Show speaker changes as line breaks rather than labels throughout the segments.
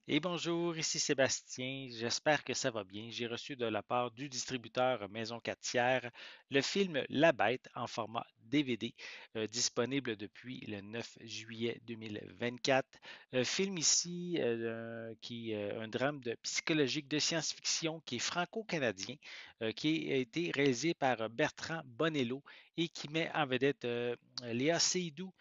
Et bonjour, ici Sébastien, j'espère que ça va bien. J'ai reçu de la part du distributeur Maison 4 tiers le film La Bête en format DVD, disponible depuis le 9 juillet 2024. Film ici qui est un drame psychologique de science-fiction qui est franco-canadien, qui a été réalisé par Bertrand Bonello et qui met en vedette Léa Seydoux,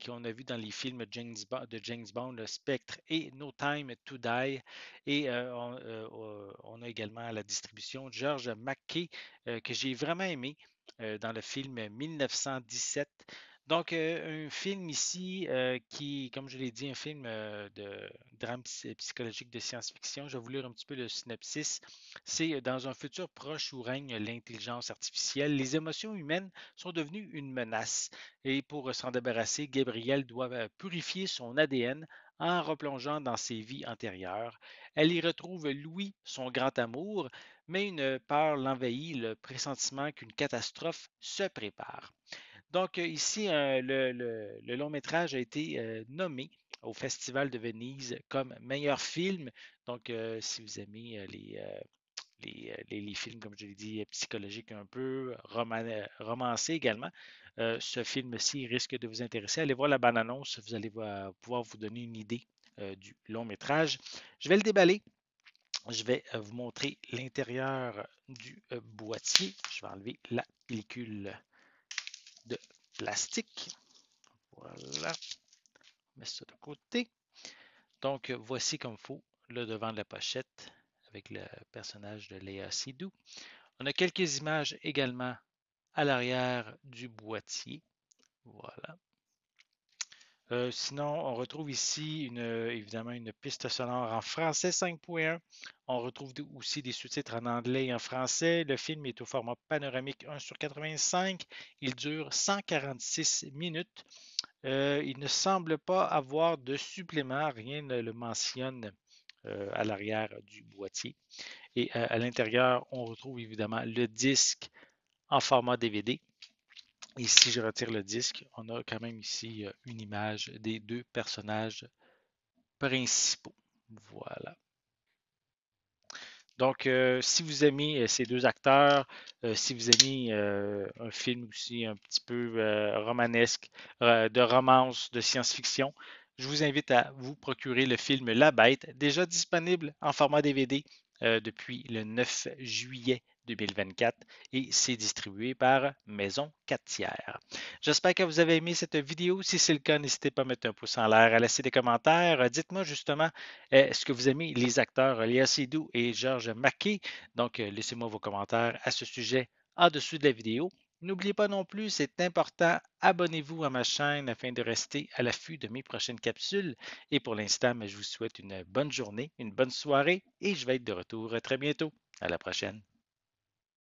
qu'on a vu dans les films de James Bond, le Spectre et No Time to Die. Et on a également à la distribution George McKay, que j'ai vraiment aimé dans le film 1917. Donc, un film ici qui, comme je l'ai dit, un film de drame psychologique de science-fiction. Je vais vous lire un petit peu le synopsis. C'est dans un futur proche où règne l'intelligence artificielle, les émotions humaines sont devenues une menace. Et pour s'en débarrasser, Gabrielle doit purifier son ADN en replongeant dans ses vies antérieures. Elle y retrouve Louis, son grand amour, mais une peur l'envahit, le pressentiment qu'une catastrophe se prépare. Donc ici, le long métrage a été nommé au Festival de Venise comme meilleur film. Donc, si vous aimez les films, comme je l'ai dit, psychologiques un peu, romancés également. Ce film-ci risque de vous intéresser. Allez voir la bande-annonce, vous allez pouvoir vous donner une idée du long métrage. Je vais le déballer. Je vais vous montrer l'intérieur du boîtier. Je vais enlever la pellicule de plastique. Voilà, on met ça de côté. Donc, voici comme il faut le devant de la pochette avec le personnage de Léa Seydoux. On a quelques images également à l'arrière du boîtier. Voilà. Sinon, on retrouve ici évidemment une piste sonore en français 5.1. On retrouve aussi des sous-titres en anglais et en français. Le film est au format panoramique 1 sur 85. Il dure 146 minutes. Il ne semble pas avoir de supplément, rien ne le mentionne à l'arrière du boîtier. Et à l'intérieur, on retrouve évidemment le disque en format DVD. Et si je retire le disque, on a quand même ici une image des deux personnages principaux. Voilà. Donc, si vous aimez ces deux acteurs, si vous aimez un film aussi un petit peu romanesque, de romance, de science-fiction, je vous invite à vous procurer le film La Bête, déjà disponible en format DVD depuis le 9 juillet 2024 et c'est distribué par Maison 4 tiers. J'espère que vous avez aimé cette vidéo. Si c'est le cas, n'hésitez pas à mettre un pouce en l'air, à laisser des commentaires. Dites-moi justement est-ce que vous aimez les acteurs Léa Seydoux et Georges Mackey? Donc, laissez-moi vos commentaires à ce sujet en dessous de la vidéo. N'oubliez pas non plus, c'est important, abonnez-vous à ma chaîne afin de rester à l'affût de mes prochaines capsules. Et pour l'instant, je vous souhaite une bonne journée, une bonne soirée et je vais être de retour très bientôt. À la prochaine.